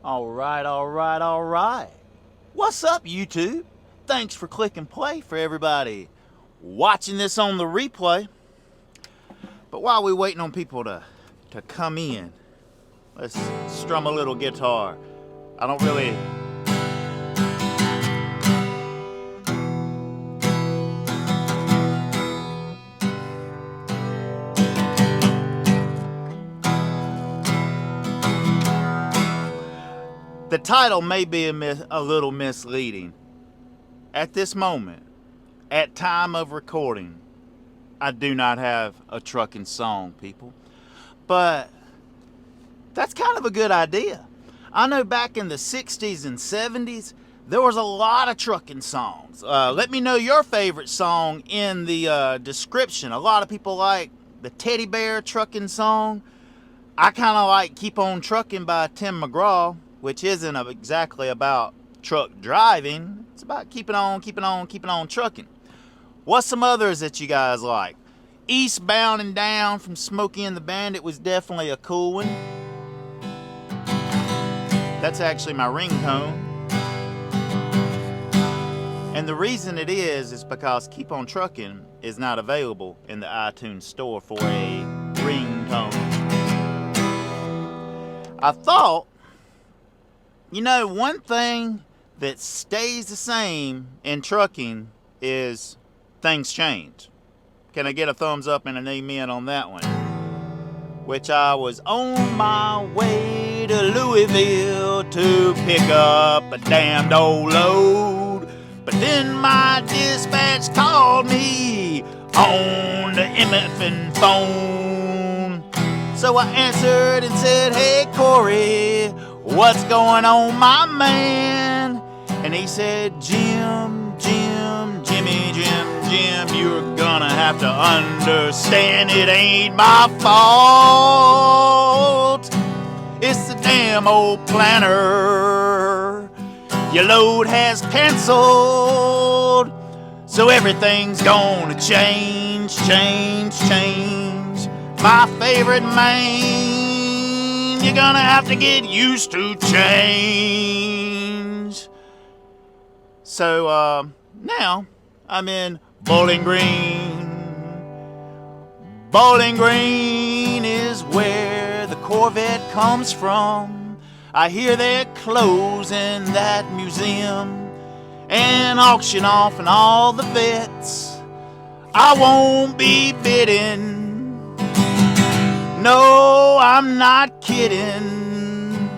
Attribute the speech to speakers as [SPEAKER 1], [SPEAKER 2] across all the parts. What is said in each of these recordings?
[SPEAKER 1] Alright. What's up, YouTube? Thanks for clicking play for everybody watching this on the replay. But while we're waiting on people to come in, let's strum a little guitar. I don't really... The title may be a little misleading. At this moment, at time of recording, I do not have a trucking song, people. But that's kind of a good idea. I know back in the 60s and 70s, there was a lot of trucking songs. Let me know your favorite song in the description. A lot of people like the Teddy Bear trucking song. I kind of like Keep On Trucking by Tim McGraw, which isn't exactly about truck driving. It's about keeping on trucking. What's some others that you guys like? Eastbound and Down from Smokey and the Bandit was definitely a cool one. That's actually my ringtone. And the reason it is because Keep On Trucking is not available in the iTunes store for a ringtone. I thought, you know, one thing that stays the same in trucking is things change. Can I get a thumbs up and an amen on that one? Which I was on my way to Louisville to pick up a damned old load. But then my dispatch called me on the MFN phone. So I answered and said, "Hey Corey, what's going on, my man?" And he said, Jim, you're gonna have to understand it ain't my fault. It's the damn old planner. Your load has canceled, so everything's gonna change. My favorite man, you're gonna have to get used to change. So, now I'm in Bowling Green. Bowling Green is where the Corvette comes from. I hear they're closing that museum and auction off and all the vets. I won't be bidding. No, I'm not kidding.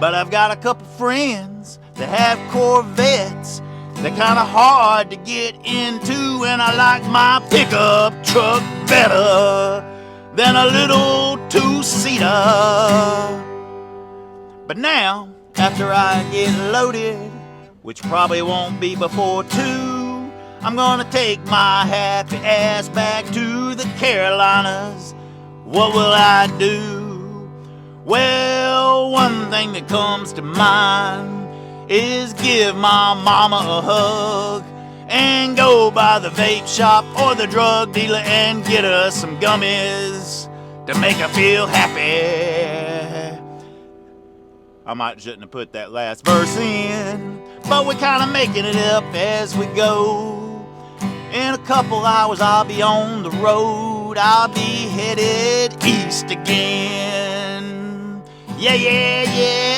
[SPEAKER 1] But I've got a couple friends that have Corvettes. They're kinda hard to get into, and I like my pickup truck better than a little two-seater. But now, after I get loaded, which probably won't be before 2, I'm gonna take my happy ass back to the Carolinas. What will I do? Well, one thing that comes to mind is give my mama a hug and go by the vape shop or the drug dealer and get her some gummies to make her feel happy. I might shouldn't have put that last verse in, but we're kind of making it up as we go. In a couple hours I'll be on the road. I'll be headed east again. Yeah,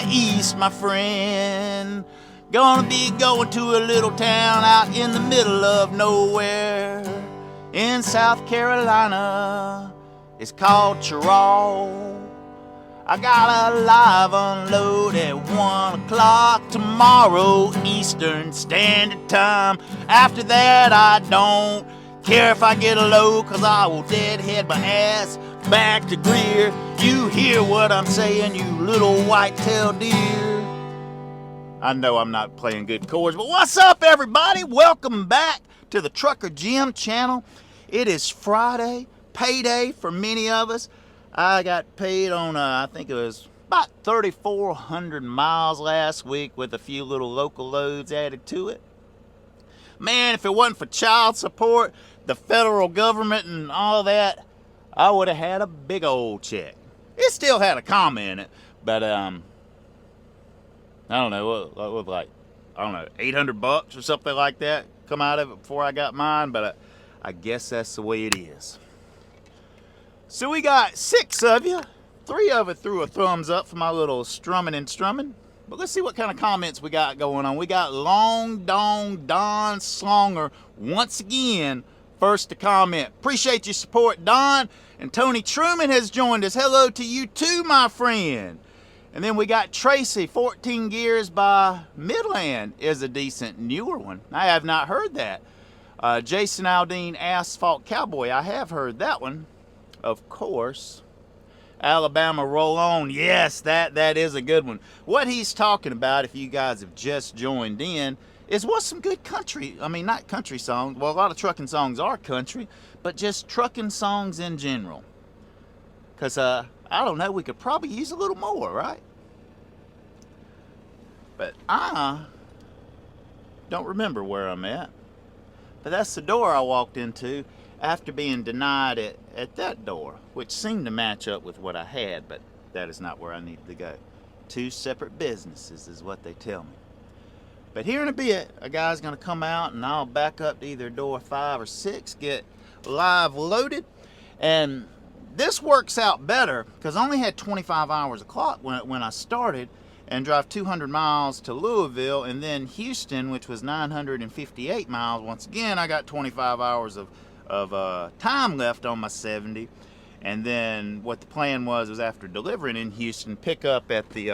[SPEAKER 1] east, my friend. Gonna be going to a little town out in the middle of nowhere in South Carolina. It's called Cheraw. I got a live unload at 1 o'clock tomorrow Eastern Standard Time. After that I don't care if I get a load, 'cause I will deadhead my ass back to Greer. You hear what I'm saying, you little white-tailed deer. I know I'm not playing good chords, but what's up, everybody? Welcome back to the Truckerjim channel. It is Friday, payday for many of us. I got paid on, I think it was about 3,400 miles last week with a few little local loads added to it. Man, if it wasn't for child support, the federal government and all that, I would have had a big old check. It still had a comma in it, but I don't know, what was like, I don't know, $800 or something like that come out of it before I got mine, but I guess that's the way it is. So we got 6 of you. 3 of you threw a thumbs up for my little strumming and strumming. But let's see what kind of comments we got going on. We got Long Dong Don Slonger once again first to comment. Appreciate your support, Don. And Tony Truman has joined us. Hello to you too, my friend. And then we got Tracy, 14 Gears by Midland is a decent newer one. I have not heard that. Jason Aldean, Asphalt Cowboy, I have heard that one, of course. Alabama Roll On, yes, that is a good one. What he's talking about, if you guys have just joined in, is what's some good country, I mean, not country songs, well, a lot of trucking songs are country, but just trucking songs in general. Because, I don't know, we could probably use a little more, right? But I don't remember where I'm at. But that's the door I walked into after being denied at that door, which seemed to match up with what I had, but that is not where I needed to go. 2 separate businesses is what they tell me. But here in a bit, a guy's gonna come out and I'll back up to either door 5 or 6, get live loaded, and this works out better because I only had 25 hours of clock when I started, and drive 200 miles to Louisville and then Houston, which was 958 miles. Once again, I got 25 hours of time left on my 70. And then what the plan was after delivering in Houston, pick up at the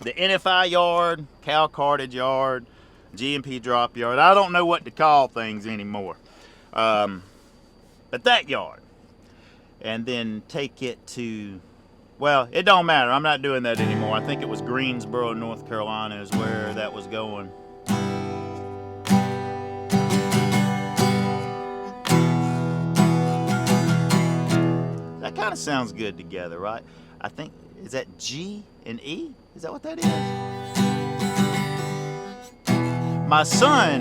[SPEAKER 1] NFI yard, cow cartage yard, G&P drop yard. I don't know what to call things anymore. But that yard. And then take it to, well, it don't matter. I'm not doing that anymore. I think it was Greensboro, North Carolina is where that was going. That kind of sounds good together, right? I think, is that G and E? Is that what that is? My son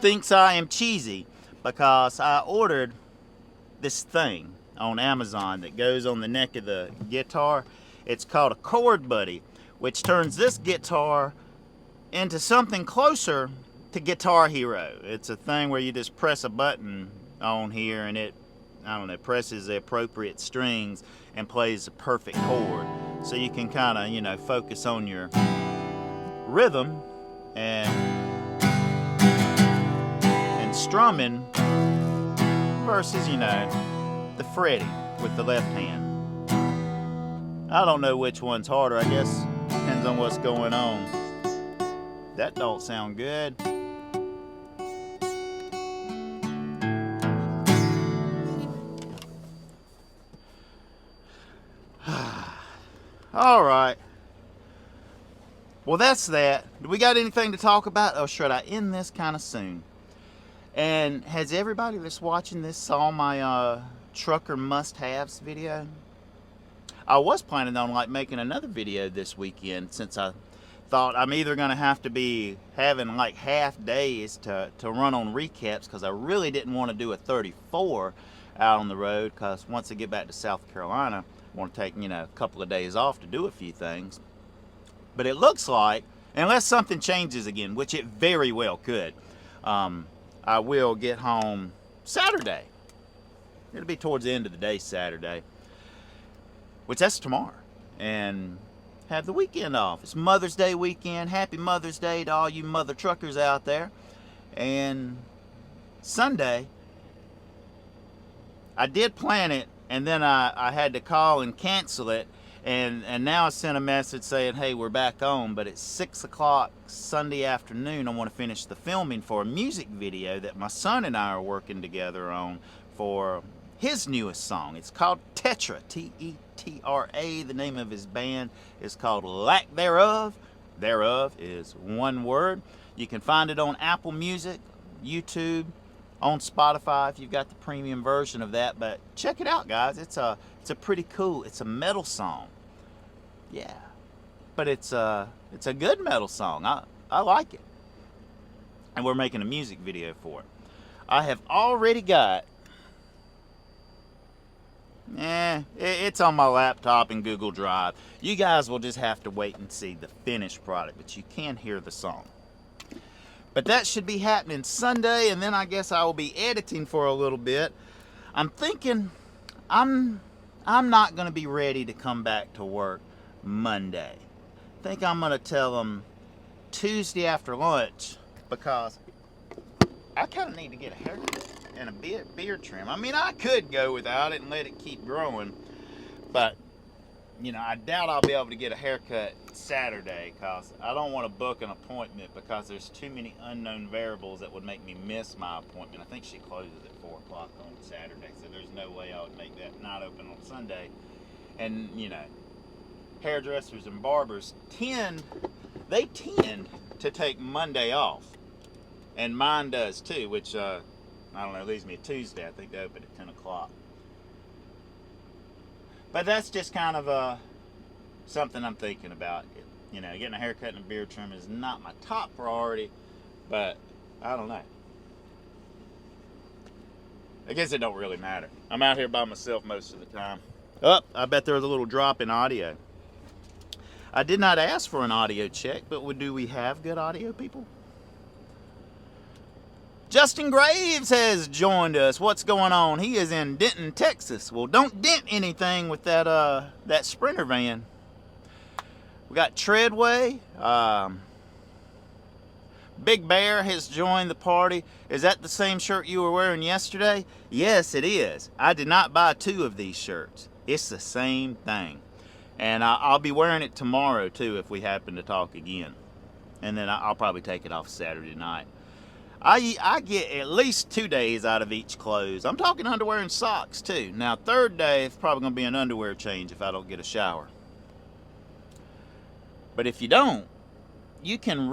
[SPEAKER 1] thinks I am cheesy because I ordered this thing on Amazon that goes on the neck of the guitar. It's called a Chord Buddy, which turns this guitar into something closer to Guitar Hero. It's a thing where you just press a button on here and it, I don't know, presses the appropriate strings and plays a perfect chord. So you can kind of, you know, focus on your rhythm and strumming versus, you know, the fretting with the left hand. I don't know which one's harder. I guess depends on what's going on. That don't sound good. All right. Well, that's that. Do we got anything to talk about, or should I end this kind of soon? And has everybody that's watching this saw my trucker must-haves video? I was planning on like making another video this weekend, since I thought I'm either gonna have to be having like half days to run on recaps, because I really didn't want to do a 34 out on the road, because once I get back to South Carolina, I want to take, you know, a couple of days off to do a few things. But it looks like, unless something changes again, which it very well could, I will get home Saturday. It'll be towards the end of the day Saturday, which that's tomorrow, and have the weekend off. It's Mother's Day weekend. Happy Mother's Day to all you mother truckers out there. And Sunday, I did plan it, and then I had to call and cancel it, and now I sent a message saying, hey, we're back on, but it's 6 o'clock Sunday afternoon. I want to finish the filming for a music video that my son and I are working together on for his newest song. It's called Tetra, T-E-T-R-A. The name of his band is called Lack Thereof. Thereof is one word. You can find it on Apple Music, YouTube, on Spotify if you've got the premium version of that. But check it out, guys. It's a pretty cool, it's a metal song. Yeah, but it's a good metal song. I like it, and we're making a music video for it. I have already got It's on my laptop and Google Drive. You guys will just have to wait and see the finished product, but you can hear the song. But that should be happening Sunday, and then I guess I will be editing for a little bit. I'm thinking I'm not going to be ready to come back to work Monday. I think I'm going to tell them Tuesday after lunch, because I kind of need to get a haircut and a beard trim. I mean, I could go without it and let it keep growing, but you know, I doubt I'll be able to get a haircut Saturday, because I don't want to book an appointment because there's too many unknown variables that would make me miss my appointment. I think she closes at 4 o'clock on Saturday, so there's no way I would make that not open on Sunday. And you know, hairdressers and barbers tend to take Monday off, and mine does too, which I don't know, leaves me a Tuesday. I think they open at 10 o'clock. But that's just kind of something I'm thinking about. You know, getting a haircut and a beard trim is not my top priority, but I don't know. I guess it don't really matter. I'm out here by myself most of the time. Oh, I bet there's a little drop in audio. I did not ask for an audio check, but do we have good audio, people? Justin Graves has joined us. What's going on? He is in Denton, Texas. Well, don't dent anything with that Sprinter van. We got Treadway. Big Bear has joined the party. Is that the same shirt you were wearing yesterday? Yes, it is. I did not buy 2 of these shirts. It's the same thing. And I'll be wearing it tomorrow, too, if we happen to talk again. And then I'll probably take it off Saturday night. I get at least 2 days out of each clothes. I'm talking underwear and socks too. Now, 3rd day, it's probably going to be an underwear change if I don't get a shower. But if you don't, you can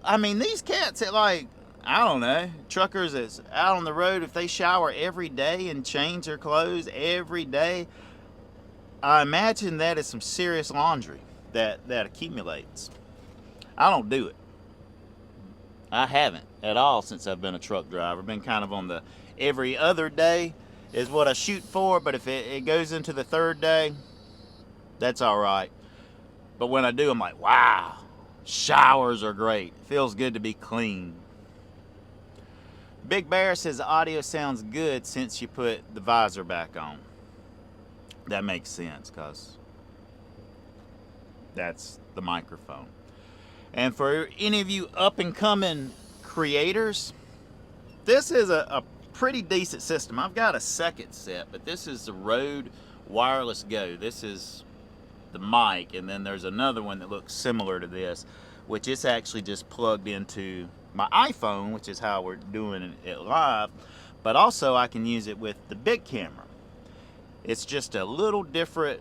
[SPEAKER 1] I mean, these cats at, like, I don't know, truckers that's out on the road, if they shower every day and change their clothes every day, I imagine that is some serious laundry that accumulates. I don't do it. I haven't at all since I've been a truck driver. Been kind of on the every other day is what I shoot for, but if it goes into the 3rd day, that's all right. But when I do, I'm like, wow, showers are great. Feels good to be clean. Big Bear says the audio sounds good since you put the visor back on. That makes sense, because that's the microphone. And for any of you up-and-coming creators, this is a pretty decent system. I've got a second set, but this is the Rode Wireless Go. This is the mic, and then there's another one that looks similar to this, which is actually just plugged into my iPhone, which is how we're doing it live, but also I can use it with the big camera. It's just a little different.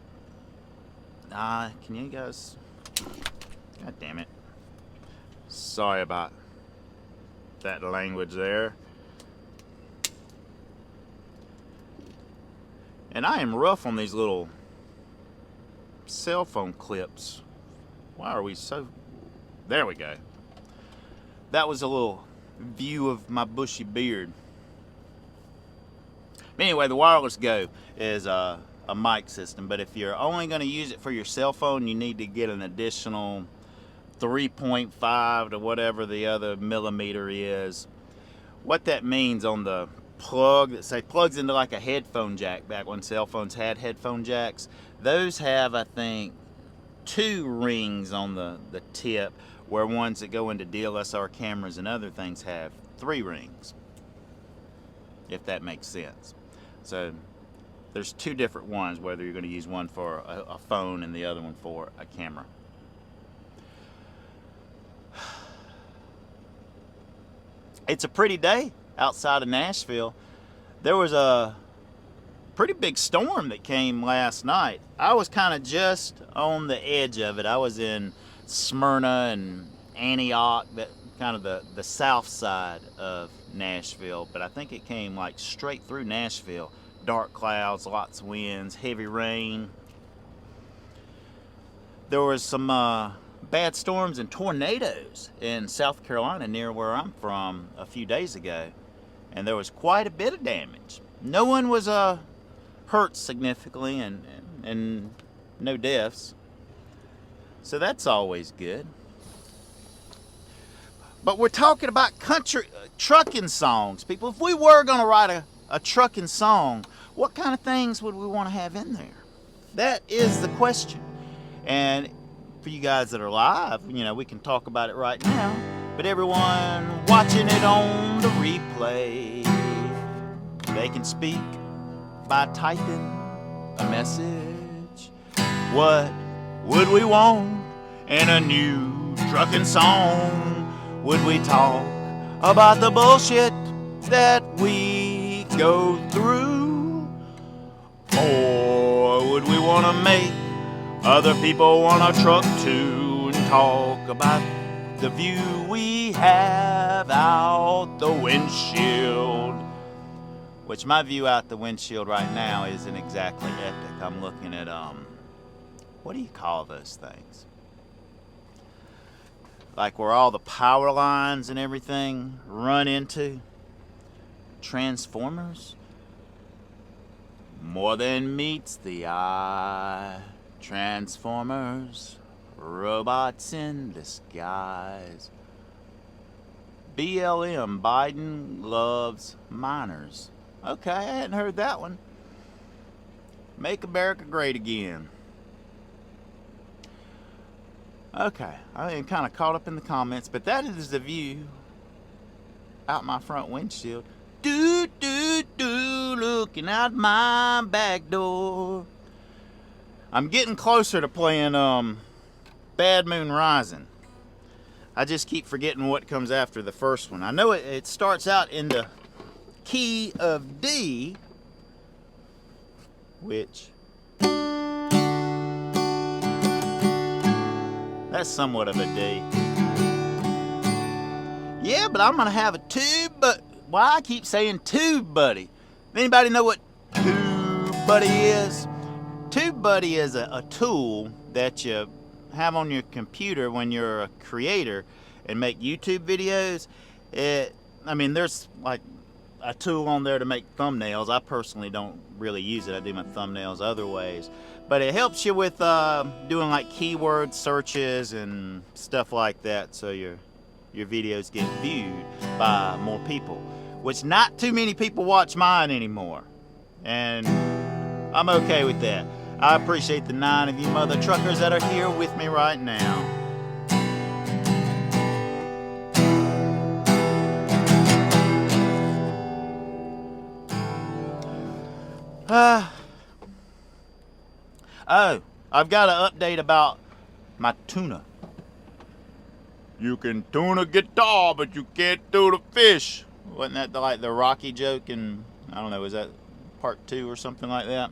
[SPEAKER 1] Can you guys, god damn it, sorry about that language there. And I am rough on these little cell phone clips. Why are we so... There we go. That was a little view of my bushy beard. But anyway, the Wireless Go is a mic system, but if you're only going to use it for your cell phone, you need to get an additional 3.5 to whatever the other millimeter is. What that means on the plug that say plugs into like a headphone jack, back when cell phones had headphone jacks, those have, I think, 2 rings on the tip, where ones that go into DSLR cameras and other things have 3 rings, if that makes sense. So there's 2 different ones, whether you're going to use one for a phone and the other one for a camera. It's a pretty day outside of Nashville. There was a pretty big storm that came last night. I was kind of just on the edge of it. I was in Smyrna and Antioch, that kind of the south side of Nashville, but I think it came like straight through Nashville. Dark clouds, lots of winds, heavy rain. There was some bad storms and tornadoes in South Carolina, near where I'm from, a few days ago, and there was quite a bit of damage. No one was hurt significantly and no deaths. So that's always good. But we're talking about country trucking songs, people. If we were going to write a trucking song, what kind of things would we want to have in there? That is the question. And for you guys that are live, we can talk about it right now. But everyone watching it on the replay, they can speak by typing a message. What would we want in a new trucking song? Would we talk about the bullshit that we go through? Or would we want to make other people want to truck too and talk about the view we have out the windshield? Which my view out the windshield right now isn't exactly epic. I'm looking at, what do you call those things? Like where all the power lines and everything run into. Transformers. More than meets the eye. Transformers. Robots in disguise. BLM, Biden loves minors. Okay, I hadn't heard that one. Make America great again. Okay, I am kind of caught up in the comments, but that is the view out my front windshield. Do, do, do, looking out my back door. I'm getting closer to playing Bad Moon Rising. I just keep forgetting what comes after the first one. I know it starts out in the key of D, which that's somewhat of a D. Yeah, but I'm gonna have a tube, but why I keep saying tube buddy? Anybody know what tube buddy is? Tube buddy is a tool that you have on your computer when you're a creator and make YouTube videos. There's like a tool on there to make thumbnails. I personally don't really use it. I do my thumbnails other ways. But it helps you with doing like keyword searches and stuff like that, so your videos get viewed by more people, which not too many people watch mine anymore. And I'm okay with that. I appreciate the 9 of you mother truckers that are here with me right now. I've got an update about my tuna. You can tune a guitar, but you can't tune a fish. Wasn't that like the Rocky joke? And I don't know, was that part 2 or something like that?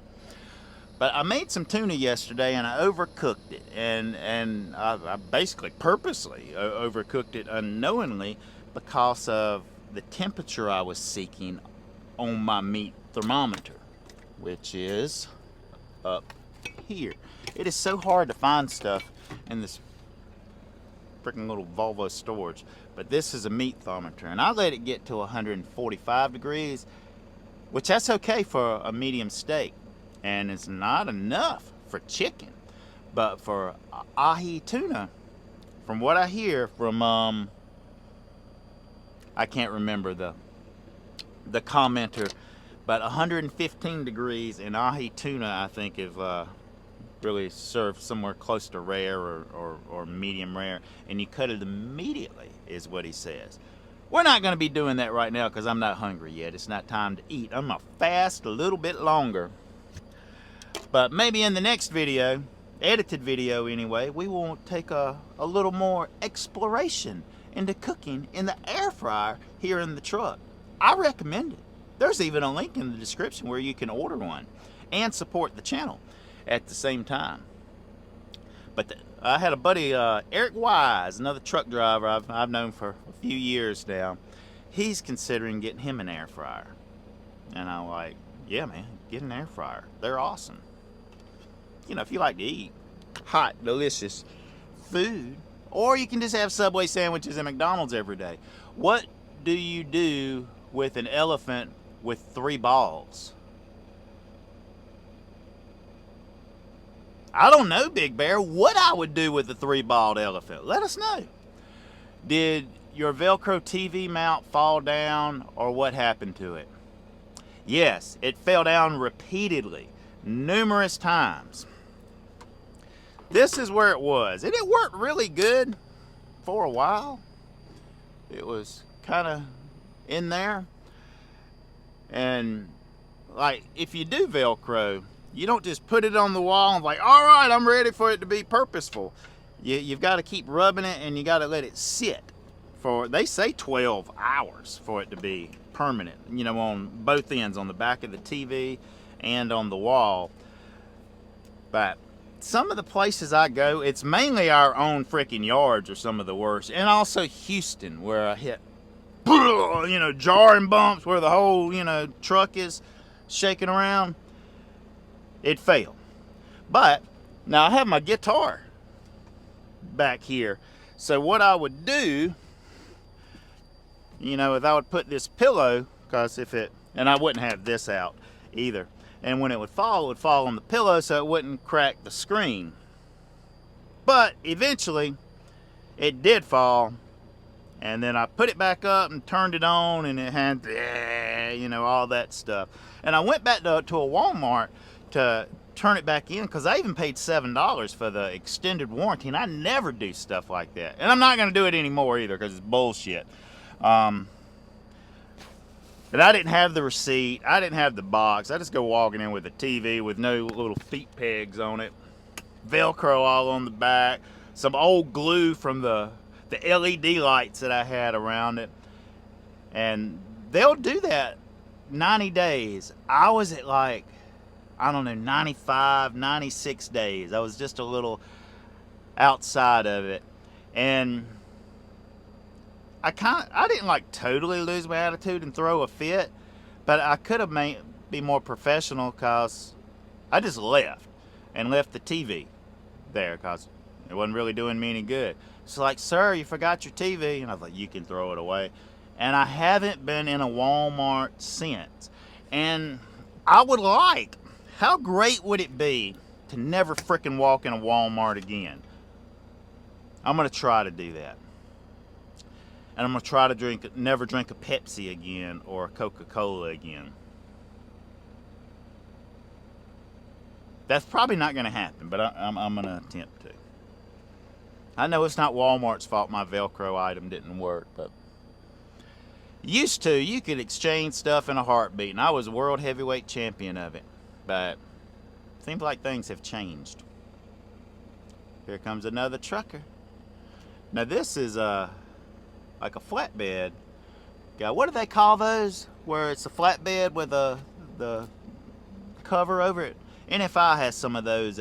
[SPEAKER 1] But I made some tuna yesterday and I overcooked it. And I basically purposely overcooked it unknowingly because of the temperature I was seeking on my meat thermometer, which is up here. It is so hard to find stuff in this freaking little Volvo storage, but this is a meat thermometer, and I let it get to 145 degrees, which that's okay for a medium steak, and it's not enough for chicken. But for ahi tuna, from what I hear from I can't remember the commenter, but 115 degrees in ahi tuna, I think, is really served somewhere close to rare or medium rare, and you cut it immediately, is what he says. We're not going to be doing that right now because I'm not hungry yet. It's not time to eat. I'm going to fast a little bit longer. But maybe in the next video, edited video anyway, we will take a little more exploration into cooking in the air fryer here in the truck. I recommend it. There's even a link in the description where you can order one and support the channel at the same time. But I had a buddy, Eric Wise, another truck driver I've known for a few years now. He's considering getting him an air fryer. And I'm like, yeah, man, get an air fryer. They're awesome. You know, if you like to eat hot, delicious food, or you can just have Subway sandwiches at McDonald's every day. What do you do with an elephant with 3 balls? I don't know, Big Bear, what I would do with the 3-balled elephant. Let us know. Did your Velcro TV mount fall down, or what happened to it? Yes, it fell down repeatedly, numerous times. This is where it was, and it worked really good for a while. It was kind of in there. And like, if you do Velcro, you don't just put it on the wall and like, all right, I'm ready for it to be purposeful. You've got to keep rubbing it, and you got to let it sit for, they say 12 hours for it to be permanent, you know, on both ends, on the back of the TV and on the wall. But some of the places I go, it's mainly our own freaking yards are some of the worst. And also Houston, where I hit, you know, jarring bumps where the whole, you know, truck is shaking around. It failed. But now I have my guitar back here. So what I would do, you know, is I would put this pillow, because if it, and I wouldn't have this out either. And when it would fall on the pillow so it wouldn't crack the screen. But eventually it did fall, and then I put it back up and turned it on, and it had, you know, all that stuff. And I went back to a Walmart to turn it back in, because I even paid $7 for the extended warranty, and I never do stuff like that. And I'm not going to do it anymore either, because it's bullshit. But I didn't have the receipt. I didn't have the box. I just go walking in with a TV with no little feet pegs on it. Velcro all on the back. Some old glue from the LED lights that I had around it. And they'll do that 90 days. I was at like, I don't know, 95, 96 days. I was just a little outside of it. And I didn't like totally lose my attitude and throw a fit, but I could have be more professional, because I just left the TV there because it wasn't really doing me any good. It's like, sir, you forgot your TV. And I was like, you can throw it away. And I haven't been in a Walmart since. And I would like, how great would it be to never frickin' walk in a Walmart again? I'm going to try to do that. And I'm going to try to never drink a Pepsi again or a Coca-Cola again. That's probably not going to happen, but I'm going to attempt to. I know it's not Walmart's fault my Velcro item didn't work, but used to, you could exchange stuff in a heartbeat, and I was a world heavyweight champion of it. But it seems like things have changed. Here comes another trucker. Now this is like a flatbed. Yeah, what do they call those? Where it's a flatbed with the cover over it. NFI has some of those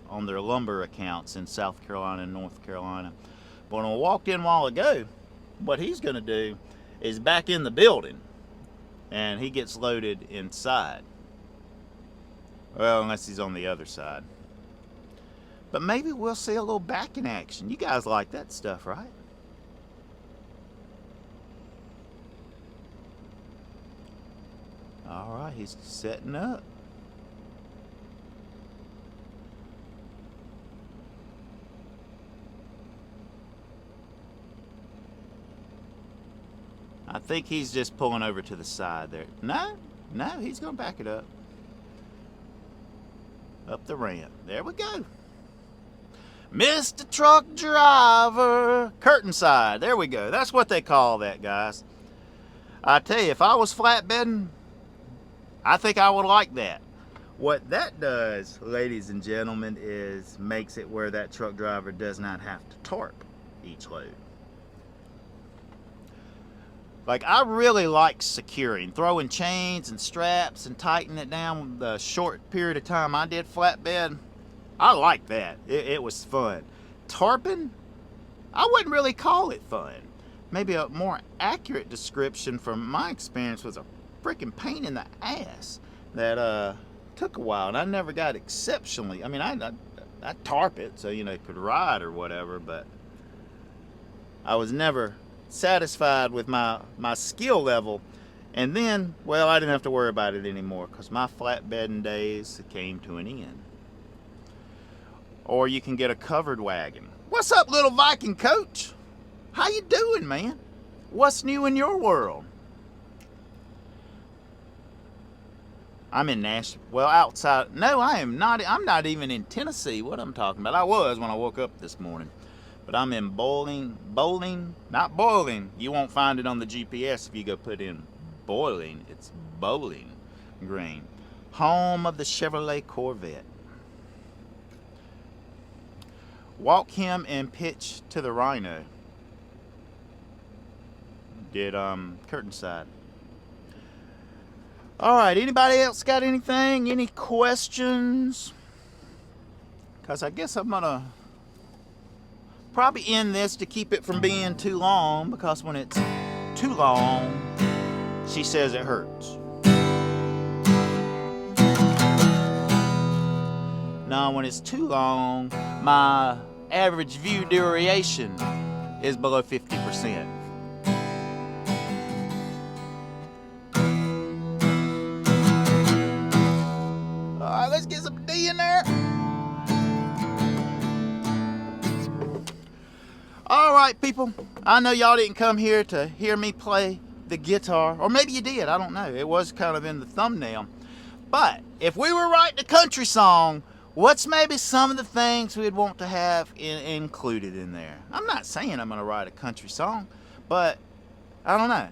[SPEAKER 1] on their lumber accounts in South Carolina and North Carolina. But when I walked in a while ago, what he's going to do is back in the building, and he gets loaded inside. Well, unless he's on the other side. But maybe we'll see a little back in action. You guys like that stuff, right? All right, he's setting up. I think he's just pulling over to the side there. No, he's going to back it up. Up the ramp. There we go. Mr. Truck Driver. Curtain side. There we go. That's what they call that, guys. I tell you, if I was flatbedding, I think I would like that. What that does, ladies and gentlemen, is makes it where that truck driver does not have to tarp each load. Like, I really like securing, throwing chains and straps and tightening it down the short period of time I did flatbed. I like that. It was fun. Tarping, I wouldn't really call it fun. Maybe a more accurate description from my experience was a freaking pain in the ass that took a while, and I never got exceptionally. I mean, I tarp it so, you know, it could ride or whatever, but I was never satisfied with my skill level. And then, well, I didn't have to worry about it anymore because my flatbedding days came to an end. or you can get a covered wagon. What's up, little Viking coach? How you doing, man? What's new in your world? I'm in Nashville. Well, outside. No, I am not. I'm not even in Tennessee. What I'm talking about. I was when I woke up this morning. But I'm in Bowling, not Boiling. You won't find it on the GPS if you go put in Boiling. It's Bowling Green. Home of the Chevrolet Corvette. Walk him and pitch to the Rhino. Did curtain side. Alright, anybody else got anything? Any questions? Because I guess I'm gonna probably end this to keep it from being too long, because when it's too long, she says it hurts. Now, when it's too long, my average view duration is below 50%. Alright, let's get some D in there. Alright, people, I know y'all didn't come here to hear me play the guitar, or maybe you did, I don't know. It was kind of in the thumbnail. But if we were writing a country song, what's maybe some of the things we'd want to have included in there? I'm not saying I'm going to write a country song, but I don't know.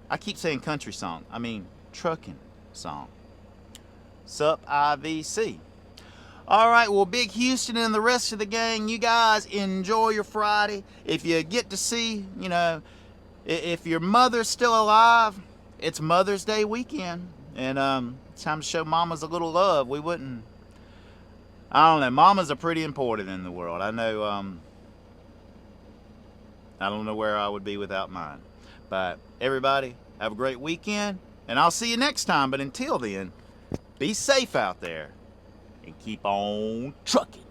[SPEAKER 1] I keep saying country song. I mean trucking song. Sup, IVC. Alright, well, Big Houston and the rest of the gang, you guys enjoy your Friday. If you get to see, you know, if your mother's still alive, it's Mother's Day weekend. And it's time to show mamas a little love. We wouldn't... I don't know. Mamas are pretty important in the world. I know, I don't know where I would be without mine. But everybody, have a great weekend. And I'll see you next time. But until then, be safe out there. And keep on trucking.